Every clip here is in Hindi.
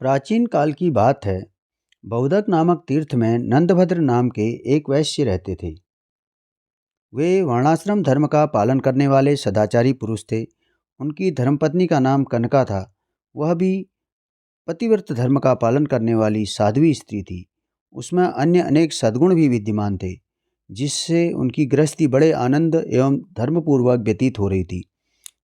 प्राचीन काल की बात है। बहुदक नामक तीर्थ में नंदभद्र नाम के एक वैश्य रहते थे। वे वर्णाश्रम धर्म का पालन करने वाले सदाचारी पुरुष थे। उनकी धर्मपत्नी का नाम कनका था। वह भी पतिव्रत धर्म का पालन करने वाली साध्वी स्त्री थी। उसमें अन्य अनेक सद्गुण भी विद्यमान थे, जिससे उनकी गृहस्थी बड़े आनंद एवं धर्मपूर्वक व्यतीत हो रही थी।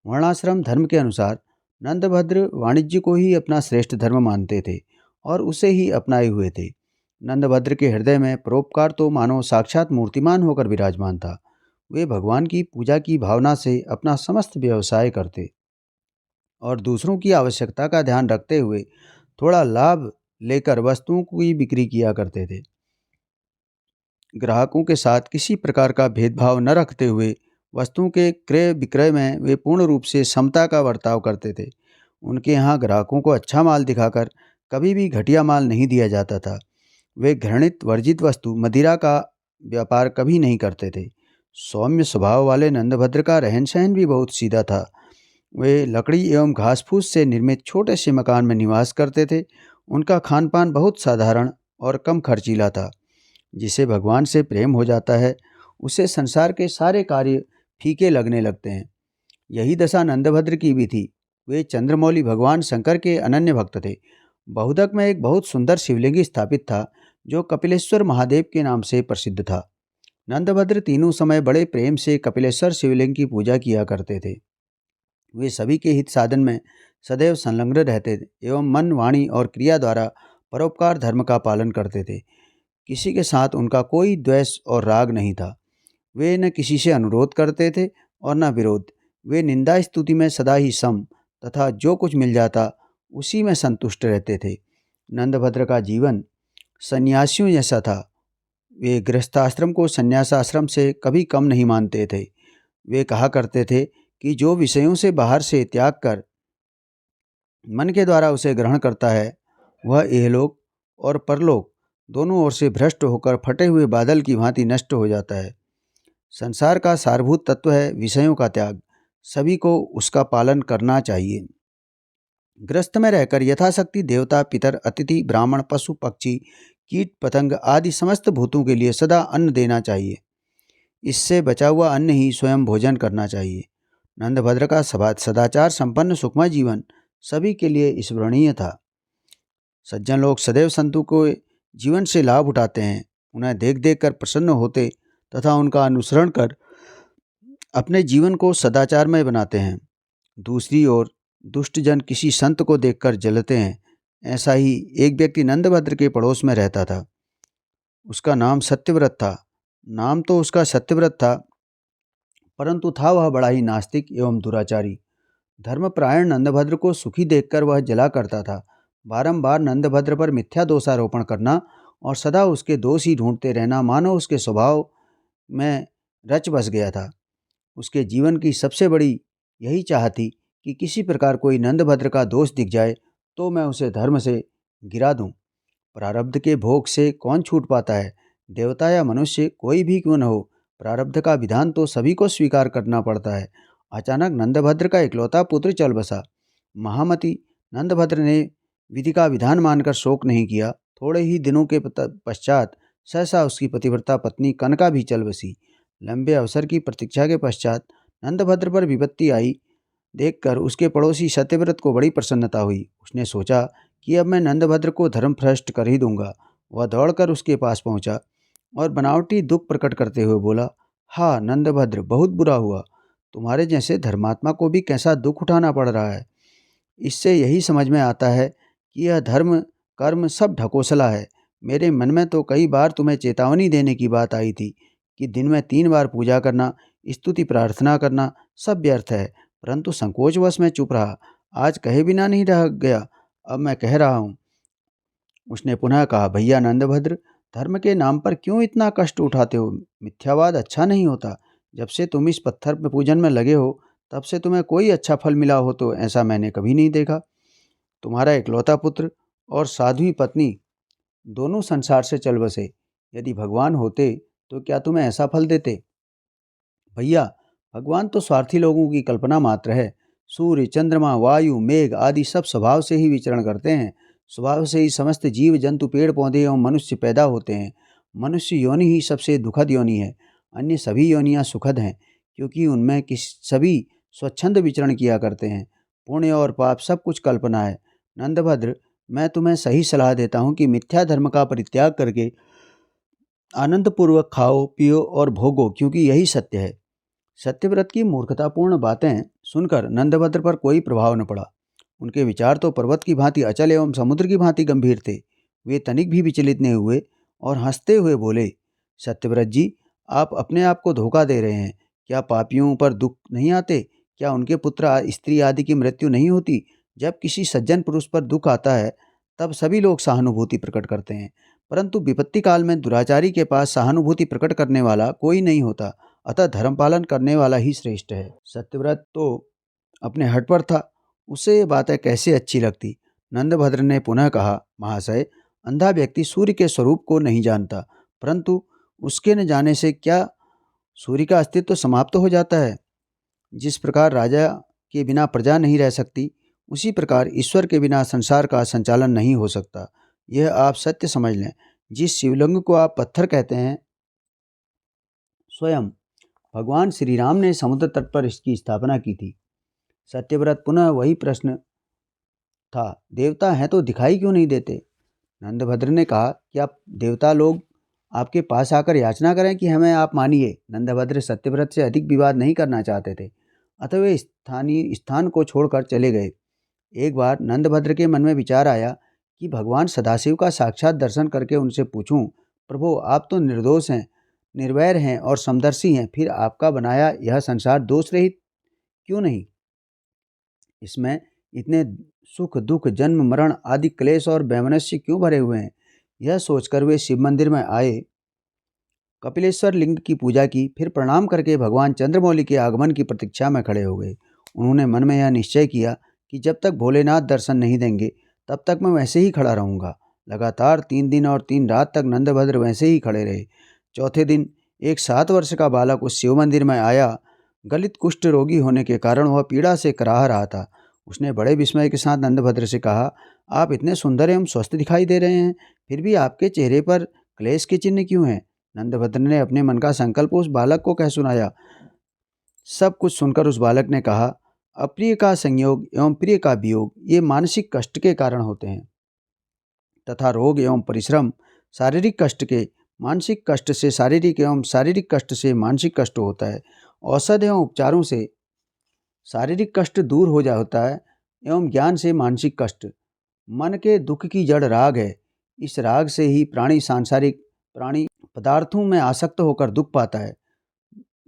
वर्णाश्रम धर्म के अनुसार नंदभद्र वाणिज्य को ही अपना श्रेष्ठ धर्म मानते थे और उसे ही अपनाए हुए थे। नंदभद्र के हृदय में परोपकार तो मानो साक्षात मूर्तिमान होकर विराजमान था। वे भगवान की पूजा की भावना से अपना समस्त व्यवसाय करते और दूसरों की आवश्यकता का ध्यान रखते हुए थोड़ा लाभ लेकर वस्तुओं की बिक्री किया करते थे। ग्राहकों के साथ किसी प्रकार का भेदभाव न रखते हुए वस्तुओं के क्रय विक्रय में वे पूर्ण रूप से समता का बर्ताव करते थे। उनके यहाँ ग्राहकों को अच्छा माल दिखाकर कभी भी घटिया माल नहीं दिया जाता था। वे घृणित वर्जित वस्तु मदिरा का व्यापार कभी नहीं करते थे। सौम्य स्वभाव वाले नंदभद्र का रहन सहन भी बहुत सीधा था। वे लकड़ी एवं घास फूस से निर्मित छोटे से मकान में निवास करते थे। उनका खान पान बहुत साधारण और कम खर्चीला था। जिसे भगवान से प्रेम हो जाता है, उसे संसार के सारे कार्य फीके लगने लगते हैं। यही दशा नंदभद्र की भी थी। वे चंद्रमौली भगवान शंकर के अनन्य भक्त थे। बहुदक में एक बहुत सुंदर शिवलिंग स्थापित था, जो कपिलेश्वर महादेव के नाम से प्रसिद्ध था। नंदभद्र तीनों समय बड़े प्रेम से कपिलेश्वर शिवलिंग की पूजा किया करते थे। वे सभी के हित साधन में सदैव संलग्न रहते थे एवं मन, वाणी और क्रिया द्वारा परोपकार धर्म का पालन करते थे। किसी के साथ उनका कोई द्वेष और राग नहीं था। वे न किसी से अनुरोध करते थे और न विरोध। वे निंदा स्तुति में सदा ही सम तथा जो कुछ मिल जाता उसी में संतुष्ट रहते थे। नंदभद्र का जीवन सन्यासियों जैसा था। वे गृहस्थाश्रम को संन्यासाश्रम से कभी कम नहीं मानते थे। वे कहा करते थे कि जो विषयों से बाहर से त्याग कर मन के द्वारा उसे ग्रहण करता है, वह इहलोक और परलोक दोनों ओर से भ्रष्ट होकर फटे हुए बादल की भांति नष्ट हो जाता है। संसार का सारभूत तत्व है विषयों का त्याग। सभी को उसका पालन करना चाहिए। गृहस्थ में रहकर यथाशक्ति देवता, पितर, अतिथि, ब्राह्मण, पशु, पक्षी, कीट, पतंग आदि समस्त भूतों के लिए सदा अन्न देना चाहिए। इससे बचा हुआ अन्न ही स्वयं भोजन करना चाहिए। नंदभद्र का सदाचार संपन्न सुखमय जीवन सभी के लिए स्मरणीय था। सज्जन लोग सदैव संतों को जीवन से लाभ उठाते हैं, उन्हें देख देख कर प्रसन्न होते तथा उनका अनुसरण कर अपने जीवन को सदाचारमय बनाते हैं। दूसरी ओर दुष्ट जन किसी संत को देखकर जलते हैं। ऐसा ही एक व्यक्ति नंदभद्र के पड़ोस में रहता था। उसका नाम सत्यव्रत था। नाम तो उसका सत्यव्रत था, परंतु था वह बड़ा ही नास्तिक एवं दुराचारी। धर्मपरायण नंदभद्र को सुखी देखकर वह जला करता था। बारंबार नंदभद्र पर मिथ्या दोषारोपण करना और सदा उसके दोष ही ढूंढते रहना मानो उसके स्वभाव में रच बस गया था। उसके जीवन की सबसे बड़ी यही चाह थी कि किसी प्रकार कोई नंदभद्र का दोष दिख जाए तो मैं उसे धर्म से गिरा दूं। प्रारब्ध के भोग से कौन छूट पाता है? देवता या मनुष्य कोई भी क्यों न हो, प्रारब्ध का विधान तो सभी को स्वीकार करना पड़ता है। अचानक नंदभद्र का इकलौता पुत्र चल बसा। महामती नंदभद्र ने विधि का विधान मानकर शोक नहीं किया। थोड़े ही दिनों के पश्चात सहसा उसकी पतिव्रता पत्नी कनका भी चल बसी। लंबे अवसर की प्रतीक्षा के पश्चात नंदभद्र पर विपत्ति आई देखकर उसके पड़ोसी सत्यव्रत को बड़ी प्रसन्नता हुई। उसने सोचा कि अब मैं नंदभद्र को धर्म भ्रष्ट कर ही दूंगा। वह दौड़कर उसके पास पहुंचा और बनावटी दुख प्रकट करते हुए बोला, हाँ नंदभद्र, बहुत बुरा हुआ। तुम्हारे जैसे धर्मात्मा को भी कैसा दुख उठाना पड़ रहा है। इससे यही समझ में आता है कि यह धर्म कर्म सब ढकोसला है। मेरे मन में तो कई बार तुम्हें चेतावनी देने की बात आई थी कि दिन में 3 बार पूजा करना, स्तुति प्रार्थना करना सब व्यर्थ है, परंतु संकोचवश मैं चुप रहा। आज कहे बिना नहीं रह गया, अब मैं कह रहा हूँ। उसने पुनः कहा, भैया नंदभद्र, धर्म के नाम पर क्यों इतना कष्ट उठाते हो? मिथ्यावाद अच्छा नहीं होता। जब से तुम इस पत्थर पे पूजन में लगे हो, तब से तुम्हें कोई अच्छा फल मिला हो तो ऐसा मैंने कभी नहीं देखा। तुम्हारा इकलौता पुत्र और साध्वी पत्नी दोनों संसार से चल बसे। यदि भगवान होते तो क्या तुम्हें ऐसा फल देते? भैया, भगवान तो स्वार्थी लोगों की कल्पना मात्र है। सूर्य, चंद्रमा, वायु, मेघ आदि सब स्वभाव से ही विचरण करते हैं। स्वभाव से ही समस्त जीव जंतु पेड़ पौधे एवं मनुष्य पैदा होते हैं। मनुष्य योनि ही सबसे दुखद योनि है। अन्य सभी योनियाँ सुखद हैं, क्योंकि उनमें सभी स्वच्छंद विचरण किया करते हैं। पुण्य और पाप सब कुछ कल्पना है। नंदभद्र, मैं तुम्हें सही सलाह देता हूँ कि मिथ्या धर्म का परित्याग करके आनंदपूर्वक खाओ पियो और भोगो, क्योंकि यही सत्य है। सत्यव्रत की मूर्खतापूर्ण बातें सुनकर नंदभद्र पर कोई प्रभाव न पड़ा। उनके विचार तो पर्वत की भांति अचल एवं समुद्र की भांति गंभीर थे। वे तनिक भी विचलित नहीं हुए और हंसते हुए बोले, सत्यव्रत जी, आप अपने आप को धोखा दे रहे हैं। क्या पापियों पर दुख नहीं आते? क्या उनके पुत्र स्त्री आदि की मृत्यु नहीं होती? जब किसी सज्जन पुरुष पर दुख आता है तब सभी लोग सहानुभूति प्रकट करते हैं, परंतु विपत्ति काल में दुराचारी के पास सहानुभूति प्रकट करने वाला कोई नहीं होता। अतः धर्म पालन करने वाला ही श्रेष्ठ है। सत्यव्रत तो अपने हट पर था, उसे ये बातें कैसे अच्छी लगती। नंदभद्र ने पुनः कहा, महाशय, अंधा व्यक्ति सूर्य के स्वरूप को नहीं जानता, परंतु उसके न जाने से क्या सूर्य का अस्तित्व तो समाप्त हो जाता है। जिस प्रकार राजा के बिना प्रजा नहीं रह सकती, उसी प्रकार ईश्वर के बिना संसार का संचालन नहीं हो सकता। यह आप सत्य समझ लें। जिस शिवलिंग को आप पत्थर कहते हैं, स्वयं भगवान श्री राम ने समुद्र तट पर इसकी स्थापना की थी। सत्यव्रत, पुनः वही प्रश्न था, देवता हैं तो दिखाई क्यों नहीं देते? नंदभद्र ने कहा, क्या देवता लोग आपके पास आकर याचना करें कि हमें आप मानिए? नंदभद्र सत्यव्रत से अधिक विवाद नहीं करना चाहते थे, अतः वे स्थानीय स्थान को छोड़कर चले गए। एक बार नंदभद्र के मन में विचार आया कि भगवान सदाशिव का साक्षात दर्शन करके उनसे पूछूं, प्रभु, आप तो निर्दोष हैं, निर्वैर हैं और समदर्शी हैं, फिर आपका बनाया यह संसार दोष रहित क्यों नहीं? इसमें इतने सुख दुख जन्म मरण आदि क्लेश और वैमनस्य क्यों भरे हुए हैं? यह सोचकर वे शिव मंदिर में आए, कपिलेश्वर लिंग की पूजा की, फिर प्रणाम करके भगवान चंद्रमौली के आगमन की प्रतीक्षा में खड़े हो गए। उन्होंने मन में यह निश्चय किया कि जब तक भोलेनाथ दर्शन नहीं देंगे तब तक मैं वैसे ही खड़ा रहूँगा। लगातार 3 दिन और 3 रात तक नंदभद्र वैसे ही खड़े रहे। चौथे दिन एक 7 वर्ष का बालक उस शिव मंदिर में आया। गलित कुष्ठ रोगी होने के कारण वह पीड़ा से कराह रहा था। उसने बड़े विस्मय के साथ नंदभद्र से कहा, आप इतने सुंदर एवं स्वस्थ दिखाई दे रहे हैं, फिर भी आपके चेहरे पर क्लेश के चिन्ह क्यों हैं? नंदभद्र ने अपने मन का संकल्प उस बालक को कह सुनाया। सब कुछ सुनकर उस बालक ने कहा, अप्रिय का संयोग एवं प्रिय का वियोग ये मानसिक कष्ट के कारण होते हैं, तथा रोग एवं परिश्रम शारीरिक कष्ट के, मानसिक कष्ट से शारीरिक एवं शारीरिक कष्ट से मानसिक कष्ट होता है। औषध एवं उपचारों से शारीरिक कष्ट दूर हो जाता है एवं ज्ञान से मानसिक कष्ट। मन के दुख की जड़ राग है। इस राग से ही प्राणी पदार्थों में आसक्त होकर दुख पाता है।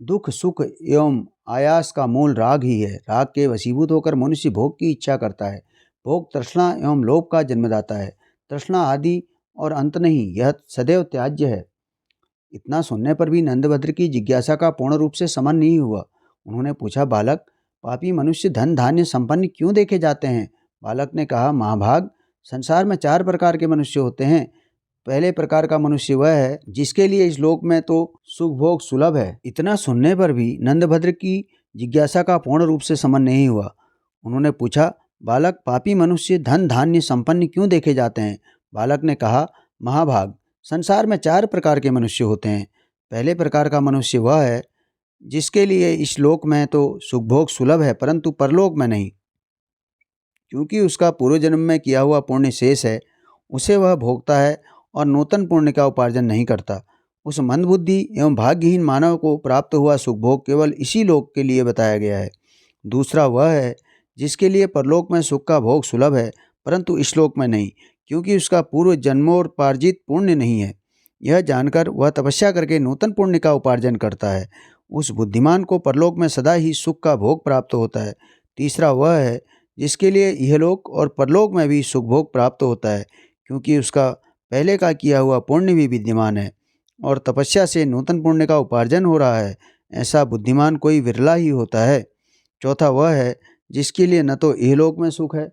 दुख सुख एवं आयास का मूल राग ही है। राग के वशीभूत होकर मनुष्य भोग की इच्छा करता है। भोग तृष्णा एवं लोभ का जन्मदाता है। तृष्णा आदि और अंत नहीं, यह सदैव त्याज्य है। इतना सुनने पर भी नंदभद्र की जिज्ञासा का पूर्ण रूप से शमन नहीं हुआ। उन्होंने पूछा, बालक, पापी मनुष्य धन धान्य संपन्न क्यों देखे जाते हैं? बालक ने कहा, महाभाग, संसार में 4 प्रकार के मनुष्य होते हैं। पहले प्रकार का मनुष्य वह है जिसके लिए इस लोक में तो सुख भोग सुलभ है। इतना सुनने पर भी नंदभद्र की जिज्ञासा का पूर्ण रूप से शमन नहीं हुआ। उन्होंने पूछा, बालक, पापी मनुष्य धन धान्य संपन्न क्यों देखे जाते हैं? बालक ने कहा, महाभाग, संसार में 4 प्रकार के मनुष्य होते हैं। पहले प्रकार का मनुष्य वह है जिसके लिए इस लोक में तो सुख भोग सुलभ है, परंतु परलोक में नहीं, क्योंकि उसका पूर्व जन्म में किया हुआ पुण्य शेष है, उसे वह भोगता है और नूतन पुण्य का उपार्जन नहीं करता। उस मंदबुद्धि एवं भाग्यहीन मानव को प्राप्त हुआ सुख भोग केवल इसी लोक के लिए बताया गया है। दूसरा वह है जिसके लिए परलोक में सुख का भोग सुलभ है, परंतु इस लोक में नहीं, क्योंकि उसका पूर्व जन्मोपार्जित पुण्य नहीं है। यह जानकर वह तपस्या करके नूतन पुण्य का उपार्जन करता है। उस बुद्धिमान को परलोक में सदा ही सुख का भोग प्राप्त होता है। तीसरा वह है जिसके लिए इहलोक और परलोक में भी सुख भोग प्राप्त होता है, क्योंकि उसका पहले का किया हुआ पुण्य भी विद्यमान है और तपस्या से नूतन पुण्य का उपार्जन हो रहा है। ऐसा बुद्धिमान कोई विरला ही होता है। चौथा वह है जिसके लिए न तो इहलोक में सुख है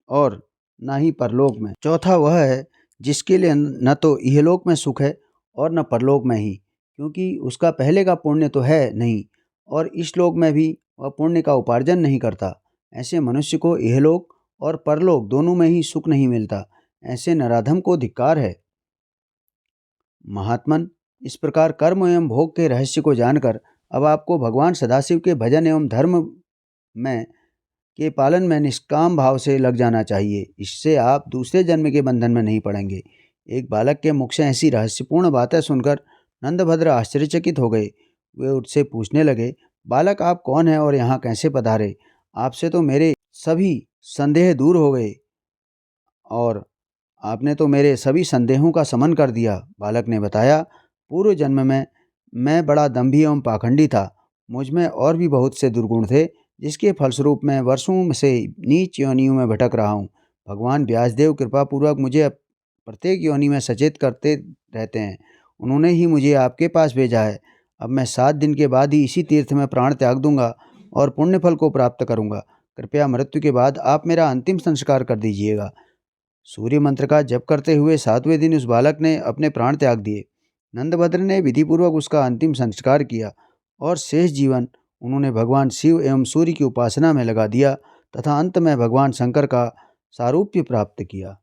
और न ही परलोक में। चौथा वह है जिसके लिए न तो इहलोक में सुख है और न परलोक में ही, क्योंकि उसका पहले का पुण्य तो है नहीं और इस लोक में भी वह पुण्य का उपार्जन नहीं करता। ऐसे मनुष्य को इहलोक और परलोक दोनों में ही सुख नहीं मिलता। ऐसे नराधम को धिक्कार है। महात्मन, इस प्रकार कर्म एवं भोग के रहस्य को जानकर अब आपको भगवान सदाशिव के भजन एवं धर्म में के पालन में निष्काम भाव से लग जाना चाहिए। इससे आप दूसरे जन्म के बंधन में नहीं पड़ेंगे। एक बालक के मुख से ऐसी रहस्यपूर्ण बातें सुनकर नंदभद्र आश्चर्यचकित हो गए। वे उससे पूछने लगे, बालक आप कौन हैं और यहाँ कैसे पधारे? आपसे तो मेरे सभी संदेह दूर हो गए और आपने तो मेरे सभी संदेहों का शमन कर दिया। बालक ने बताया, पूर्व जन्म में मैं बड़ा दंभी एवं पाखंडी था। मुझ में और भी बहुत से दुर्गुण थे, जिसके फलस्वरूप मैं वर्षों से नीच योनियों में भटक रहा हूँ। भगवान व्यासदेव कृपापूर्वक मुझे प्रत्येक योनि में सचेत करते रहते हैं। उन्होंने ही मुझे आपके पास भेजा है। अब मैं 7 दिन के बाद ही इसी तीर्थ में प्राण त्याग दूंगा और पुण्य फल को प्राप्त करूंगा। कृपया मृत्यु के बाद आप मेरा अंतिम संस्कार कर दीजिएगा। सूर्य मंत्र का जप करते हुए 7वें दिन उस बालक ने अपने प्राण त्याग दिए। नंदभद्र ने विधिपूर्वक उसका अंतिम संस्कार किया और शेष जीवन उन्होंने भगवान शिव एवं सूर्य की उपासना में लगा दिया तथा अंत में भगवान शंकर का सारूप्य प्राप्त किया।